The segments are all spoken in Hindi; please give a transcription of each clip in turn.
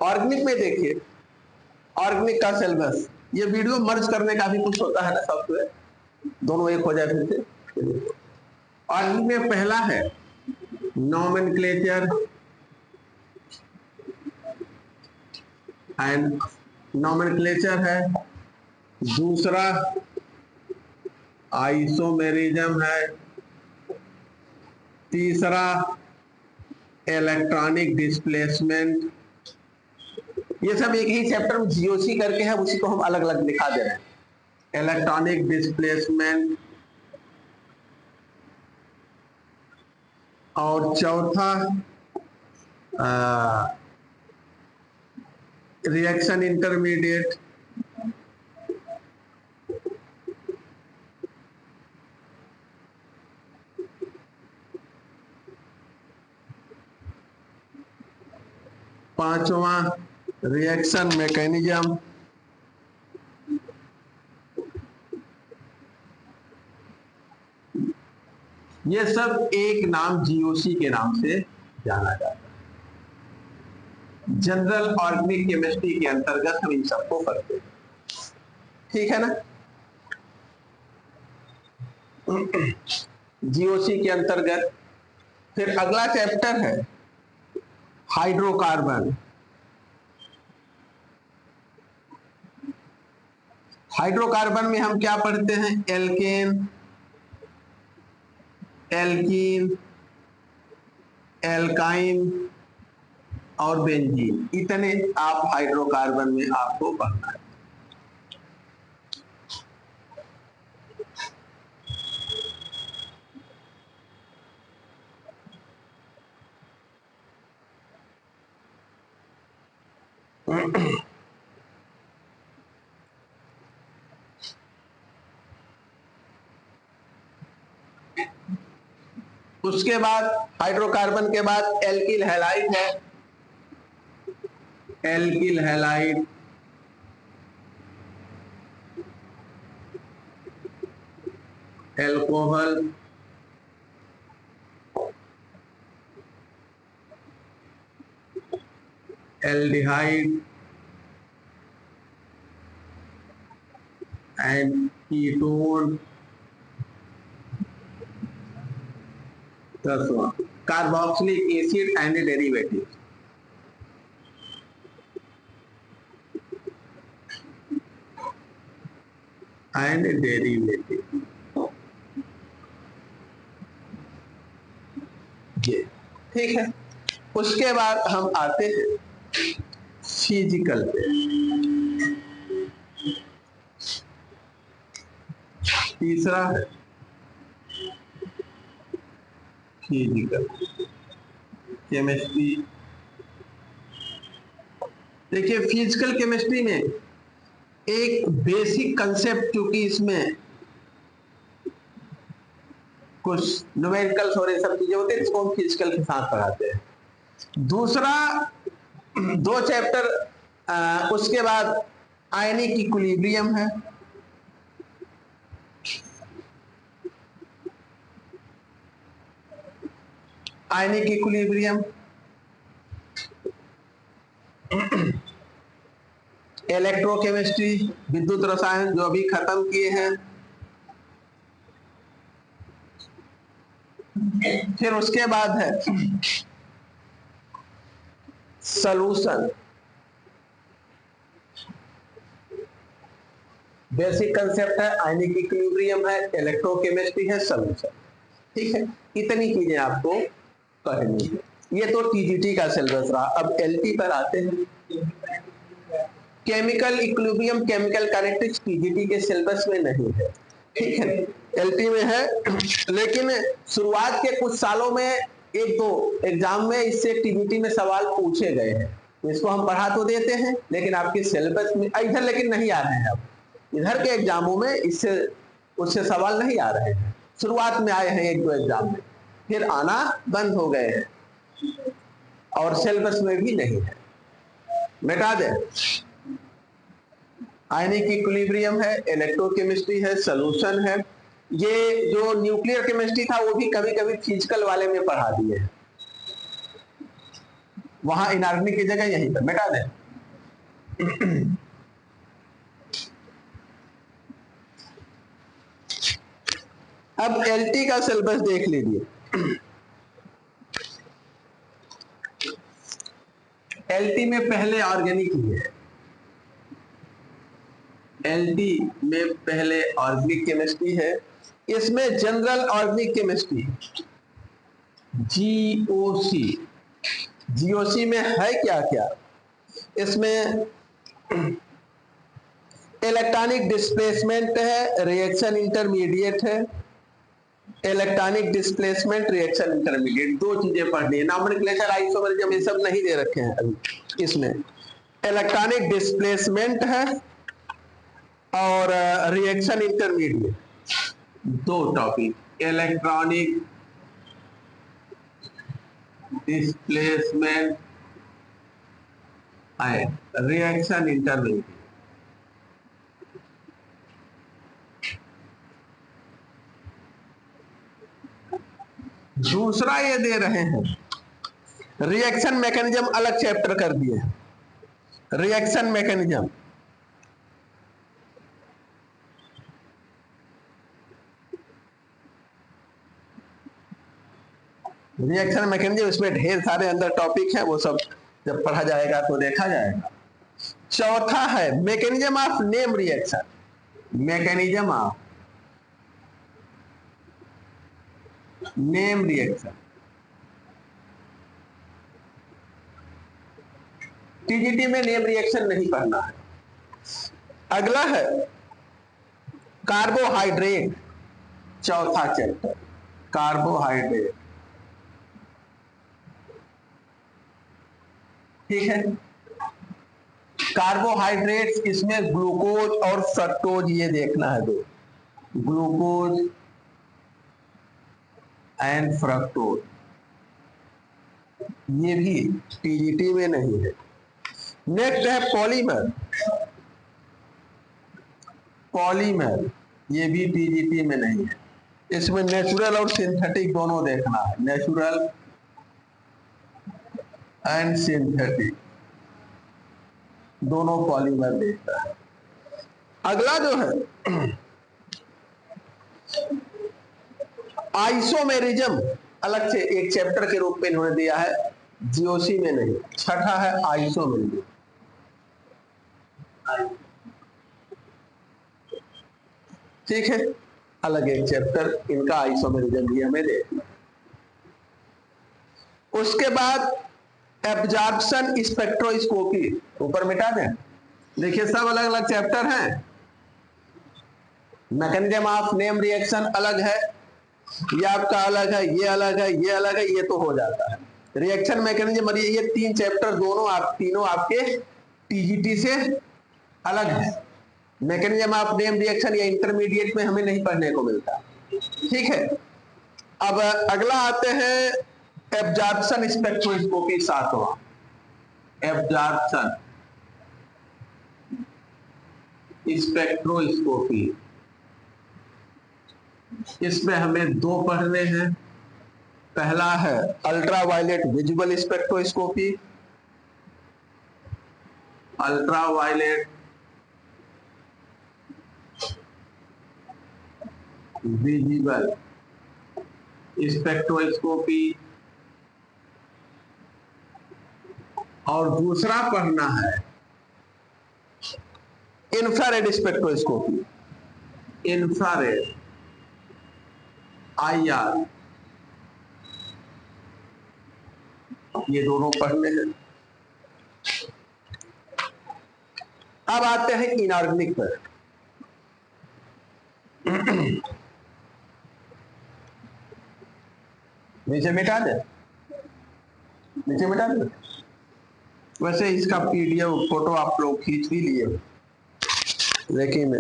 ऑर्गेनिक में देखिए, ऑर्गेनिक का सिलेबस, ये वीडियो मर्ज करने का भी कुछ होता है ना सॉफ्टवेयर, दोनों एक हो जाए फिर से। ऑर्गेनिक में पहला है नॉमेनक्लेचर एंड नॉमेनक्लेचर है, दूसरा आइसोमेरिज्म है, तीसरा इलेक्ट्रॉनिक डिस्प्लेसमेंट। ये सब एक ही चैप्टर में जीओसी करके है, उसी को हम अलग अलग दिखा दे रहे हैं। इलेक्ट्रॉनिक डिस्प्लेसमेंट, और चौथा रिएक्शन इंटरमीडिएट। पांचवा रिएक्शन मैकेनिज्म। ये सब एक नाम जीओसी के नाम से जाना जाता है। जनरल ऑर्गेनिक केमिस्ट्री के अंतर्गत हम इन सबको करते हैं, ठीक है ना। जीओसी के अंतर्गत फिर अगला चैप्टर है हाइड्रोकार्बन। हाइड्रोकार्बन में हम क्या पढ़ते हैं? एल्केन, एल्कीन, एल्काइन और बेंजीन, इतने आप हाइड्रोकार्बन में आपको पढ़ना है। उसके बाद हाइड्रोकार्बन के बाद एल्किल हैलाइड है, alkyl halide, alcohol, aldehyde and ketone. दसवां carboxylic acid and derivative. And derivative, ये ठीक है। उसके बाद हम आते हैं फिजिकल पे। तीसरा है फिजिकल केमिस्ट्री। देखिए फिजिकल केमिस्ट्री में एक बेसिक कंसेप्ट, क्योंकि इसमें कुछ न्यूमेरिकल्स और ये सब चीजें होती है, इसको हम फिजिकल के साथ पढ़ाते हैं। दूसरा 2 चैप्टर उसके बाद आयनिक इक्विलिब्रियम है, आयनिक इक्विलिब्रियम, इलेक्ट्रोकेमिस्ट्री, विद्युत रसायन जो अभी खत्म किए हैं। फिर उसके बाद है सॉल्यूशन। बेसिक कंसेप्ट है, आयनिक इक्विलिब्रियम है, इलेक्ट्रोकेमिस्ट्री है, सॉल्यूशन, ठीक है। इतनी चीजें आपको करनी है। ये तो टीजीटी का सिलेबस रहा। अब एलटी पर आते हैं। Chemical equilibrium, chemical kinetics TGT के सिलेबस में नहीं है, ठीक है, एलटी में है। लेकिन शुरुआत के कुछ सालों में 1-2 एग्जाम में इससे टीजीटी में सवाल पूछे गए हैं, तो इसको हम पढ़ा तो देते हैं, लेकिन आपके सिलेबस में इधर लेकिन नहीं आ रहे हैं। अब इधर के एग्जामों में इससे उससे सवाल नहीं आ रहे हैं। शुरुआत में आए हैं 1-2 एग्जाम में, फिर आना बंद हो गए हैं और सिलेबस में भी नहीं है। मिटा दे। आयनिक इक्विलिब्रियम है, इलेक्ट्रोकेमिस्ट्री है, सॉल्यूशन है। ये जो न्यूक्लियर केमिस्ट्री था वो भी कभी कभी फिजिकल वाले में पढ़ा दिए हैं, वहां इनऑर्गेनिक की जगह यहीं पर मिटा दें। अब एलटी का सिलेबस देख लीजिए। एलटी में पहले ऑर्गेनिक ही है। एलटी में पहले ऑर्गेनिक केमिस्ट्री है। इसमें general organic chemistry GOC, GOC में है क्या क्या, इसमें इलेक्ट्रॉनिक डिस्प्लेसमेंट है, रिएक्शन इंटरमीडिएट है। इलेक्ट्रॉनिक डिस्प्लेसमेंट, रिएक्शन इंटरमीडिएट, दो चीजें पढ़नी है। नॉमेनक्लेचर, आइसोमरिज्म ये सब नहीं दे रखे हैं अभी। इसमें इलेक्ट्रॉनिक डिस्प्लेसमेंट है और रिएक्शन इंटरमीडिएट, दो topic. Electronic displacement and reaction intermediate. दूसरा ये दे रहे हैं रिएक्शन मैकेनिज्म, अलग चैप्टर कर दिए। रिएक्शन मैकेनिज्म, रिएक्शन मैकेनिज्म, इसमें ढेर सारे अंदर टॉपिक हैं, वो सब जब पढ़ा जाएगा तो देखा जाएगा। चौथा है mechanism of name reaction, mechanism of name reaction. TGT में नेम रिएक्शन नहीं पढ़ना है। अगला है कार्बोहाइड्रेट, चौथा चैप्टर कार्बोहाइड्रेट, ठीक है। कार्बोहाइड्रेट्स, इसमें ग्लूकोज और फ्रक्टोज ये देखना है, दो, ग्लूकोज एंड फ्रक्टोज, ये भी टीजीटी में नहीं है। नेक्स्ट है पॉलीमर, पॉलीमर ये भी टीजीटी में नहीं है। इसमें नेचुरल और सिंथेटिक दोनों देखना है, नेचुरल एंड सिंथेटिक दोनों पॉलीमर देखता है। अगला जो है आइसोमेरिज्म, अलग से एक चैप्टर के रूप में इन्होंने दिया है, जीओसी में नहीं। छठा है आइसोमेरिज्म, ठीक है, अलग एक चैप्टर इनका आइसोमेरिज्म भी हमें देखना। उसके बाद एब्जॉर्प्शन स्पेक्ट्रोस्कोपी, ऊपर मिटा दें, देखिए सब अलग अलग चैप्टर हैं। मैकेनिज्म ऑफ नेम रिएक्शन अलग है, ये आपका अलग है, ये अलग है, ये अलग है, ये तो हो जाता है। रिएक्शन मैकेनिज्म, ये तीन चैप्टर दोनों तीनों आपके टीजीटी से अलग है। मैकेनिज्म ऑफ नेम रिएक्शन या इंटरमीडिएट में हमें नहीं पढ़ने को मिलता, ठीक है। अब अगला आते हैं एब्जॉर्प्शन स्पेक्ट्रोस्कोपी, सातवां एब्जॉर्प्शन स्पेक्ट्रोस्कोपी। इसमें हमें दो पढ़ने हैं। पहला है ultraviolet visual spectroscopy, ultraviolet visual spectroscopy, और दूसरा पढ़ना है इंफ्रारेड स्पेक्ट्रोस्कोपी, इंफ्रारेड IR, ये दोनों पढ़ने हैं। अब आते हैं इनऑर्गेनिक पर। नीचे मिटा दे, नीचे मिटा दे। वैसे इसका PDF फोटो आप लोग खींच भी लिए, लेकिन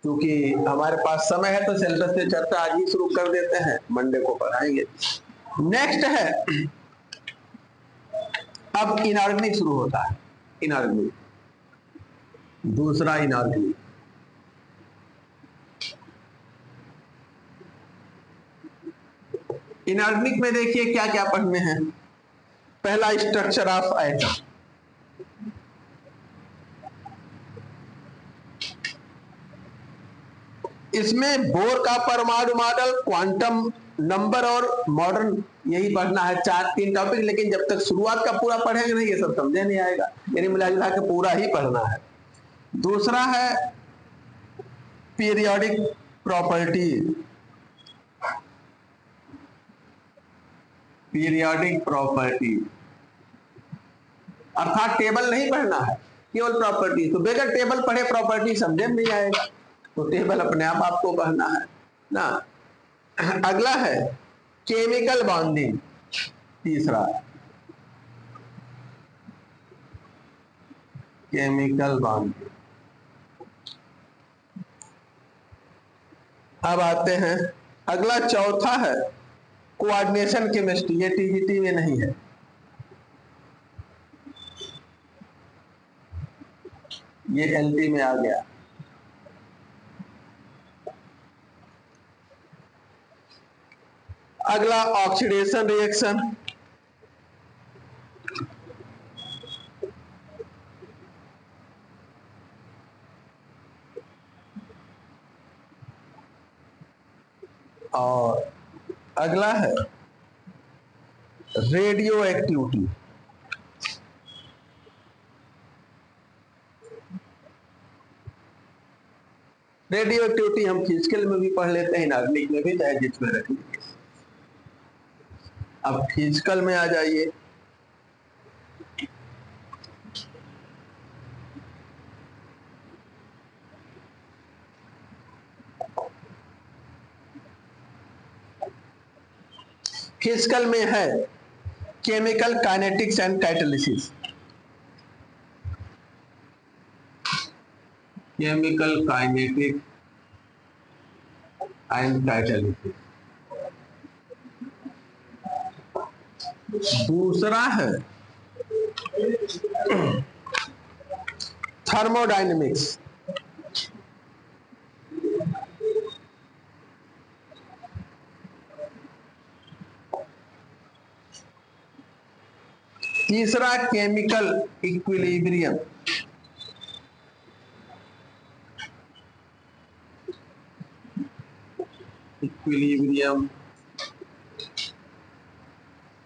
क्योंकि हमारे पास समय है तो सिलेबस से चर्चा आज ही शुरू कर देते हैं, मंडे को पढ़ाएंगे। नेक्स्ट है अब इनऑर्गेनिक शुरू होता है, इनऑर्गेनिक, दूसरा इनऑर्गेनिक। इनऑर्गेनिक में देखिए क्या क्या पढ़ने हैं। पहला स्ट्रक्चर ऑफ एटम, इसमें बोर का परमाणु मॉडल, क्वांटम नंबर और मॉडर्न, यही पढ़ना है, 3 टॉपिक। लेकिन जब तक शुरुआत का पूरा पढ़ेंगे नहीं, ये सब समझे नहीं आएगा, यानी मिला जुला के पूरा ही पढ़ना है। दूसरा है पीरियोडिक प्रॉपर्टी, पीरियोडिक प्रॉपर्टी अर्थात टेबल नहीं पढ़ना है, केवल प्रॉपर्टी। तो बगैर टेबल पढ़े प्रॉपर्टी समझे नहीं आएगा, तो टेबल अपने आप आपको पढ़ना है ना। अगला है केमिकल बॉन्डिंग, तीसरा केमिकल बॉन्डिंग। अब आते हैं अगला, चौथा है कोऑर्डिनेशन केमिस्ट्री, ये टीजीटी में नहीं है, ये एलटी में आ गया। अगला ऑक्सीडेशन रिएक्शन, और अगला है रेडियो एक्टिविटी। रेडियो एक्टिविटी हम फिजिकल में भी पढ़ लेते हैं, इनऑर्गेनिक में भी, चाहे जिसमें रखिए। अब फिजिकल में आ जाइए। फिजिकल में है chemical kinetics and catalysis, chemical kinetics and catalysis. दूसरा है थर्मोडायनेमिक्स, तीसरा केमिकल इक्विलिब्रियम, इक्विलिब्रियम,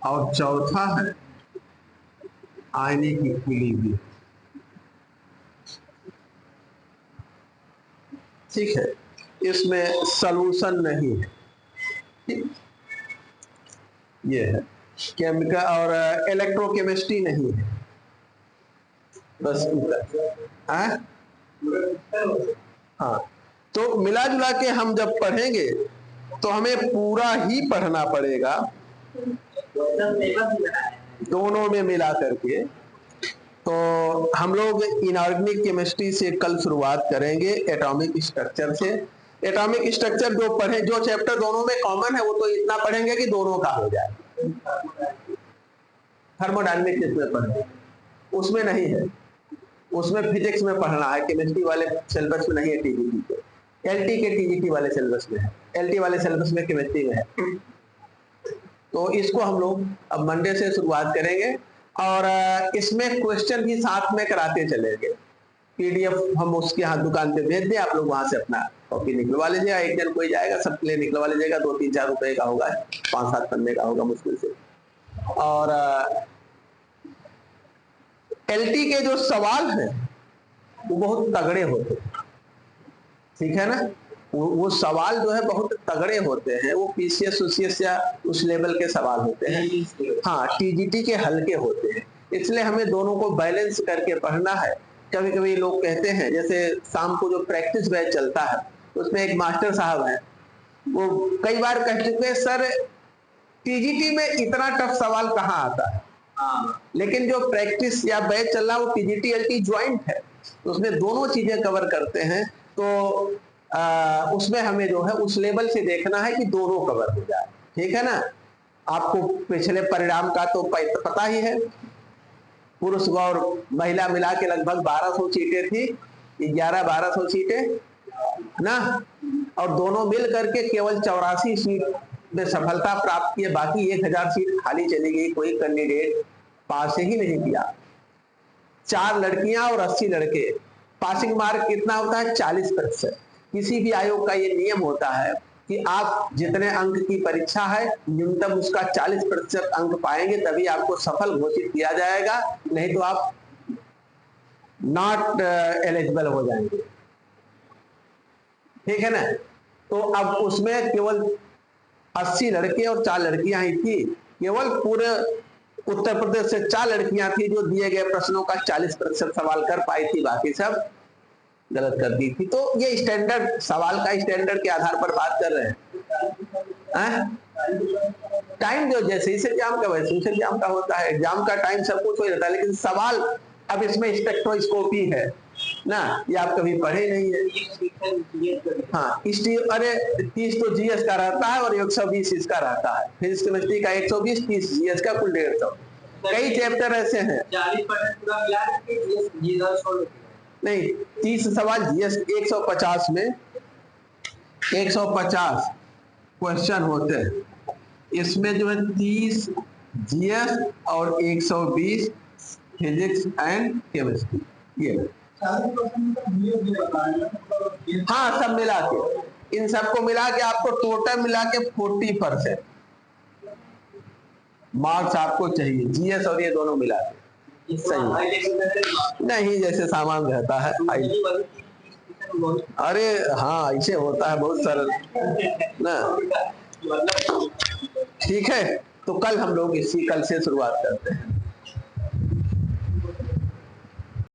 और चौथा है आयनिक इक्विलिब्रियम। ठीक है, इसमें सॉल्यूशन नहीं है, ये है केमिकल, और इलेक्ट्रोकेमिस्ट्री नहीं है, बस हाँ। हाँ, तो मिला जुला के हम जब पढ़ेंगे तो हमें पूरा ही पढ़ना पड़ेगा, दोनों में मिला करके। तो हम लोग इनऑर्गेनिक केमिस्ट्री से कल शुरुआत करेंगे, एटॉमिक स्ट्रक्चर से। एटॉमिक स्ट्रक्चर जो पढ़े, जो चैप्टर दोनों में कॉमन है, वो तो इतना पढ़ेंगे कि दोनों का हो जाए। थर्मोडायनेमिक्स इसमें पढ़ेंगे, उसमें नहीं है, उसमें फिजिक्स में पढ़ना है, केमिस्ट्री वाले सिलेबस में नहीं है टीजीटी के। एलटी के टीजीटी वाले सिलेबस में है, एलटी वाले सिलेबस में केमिस्ट्री में है। तो इसको हम लोग अब मंडे से शुरुआत करेंगे, और इसमें क्वेश्चन भी साथ में कराते चलेंगे। पीडीएफ हम उसके यहाँ दुकान पे भेज दें, आप लोग वहां से अपना कॉपी निकलवा लीजिएगा। एक दिन कोई जाएगा, सबके लिए निकलवा लीजिएगा, 2-3-4 रुपए का होगा, 5-7 पन्ने का होगा मुश्किल से। और एलटी के जो सवाल हैं वो बहुत तगड़े होते हैं, ठीक है ना। वो सवाल जो है बहुत तगड़े होते हैं, वो पीसीएस उसीएस या उस लेवल के सवाल होते हैं। हाँ, टीजीटी के हल्के होते हैं, इसलिए हमें दोनों को बैलेंस करके पढ़ना है। कभी कभी लोग कहते हैं, जैसे शाम को जो प्रैक्टिस बैच चलता है उसमें एक मास्टर साहब हैं, वो कई बार कह चुके हैं, सर टीजीटी में इतना टफ सवाल कहाँ आता है। लेकिन जो प्रैक्टिस या बैच चल रहा है वो टीजीटी एलटी ज्वाइंट है, तो उसमें दोनों चीजें कवर करते हैं। तो उसमें हमें जो है उस लेवल से देखना है कि दोनों कवर हो जाए, ठीक है ना। आपको पिछले परिणाम का तो पता ही है, पुरुष और महिला मिला के लगभग 1200 सीटें थी, 11-1200 सीटें ना, और दोनों मिल करके केवल 84 सीट में सफलता प्राप्त की है, बाकी 1000 सीट खाली चली गई, कोई कैंडिडेट पास ही नहीं किया। 4 लड़कियां और 80 लड़के, पासिंग मार्क कितना होता है, 40%। किसी भी आयोग का ये नियम होता है कि आप जितने अंक की परीक्षा है न्यूनतम उसका 40% अंक पाएंगे तभी आपको सफल घोषित किया जाएगा, नहीं तो आप नॉट एलिजिबल हो जाएंगे। ठीक है ना। तो अब उसमें केवल 80 लड़के और 4 लड़कियां ही थी। केवल पूरे उत्तर प्रदेश से 4 लड़कियां थी जो दिए गए प्रश्नों का 40% सवाल कर पाई थी, बाकी सब गलत कर दी थी। तो ये स्टैंडर्ड, सवाल का स्टैंडर्ड के आधार पर बात कर रहे हैं। टाइम जो जैसे इस एग्जाम का वैसे उस एग्जाम का होता है, एग्जाम का टाइम सब कुछ हो जाता है, लेकिन सवाल अब इसमें स्पेक्ट्रोस्कोपी है ना, ये आप कभी पढ़े नहीं है। हाँ, अरे 30 तो जीएस का रहता है और 120 इसका रहता है, फिजिक्स केमिस्ट्री का 120, 30 जीएस का, कुल 150। कई चैप्टर ऐसे हैं 40% पूरा मिला के जीएस नहीं, 30 सवाल जीएस, 150 में 150 क्वेश्चन होते हैं, इसमें जो है 30 जीएस और 120 फिजिक्स एंड केमिस्ट्री, ये। हाँ, सब मिला के, इन सबको मिला के आपको टोटल मिला के 40% मार्क्स आपको चाहिए, जीएस और ये दोनों मिला के। सही नहीं, जैसे सामान रहता है। अरे हाँ, ऐसे होता है, बहुत सरल ना। ठीक है, तो कल हम लोग कल से शुरुआत करते हैं।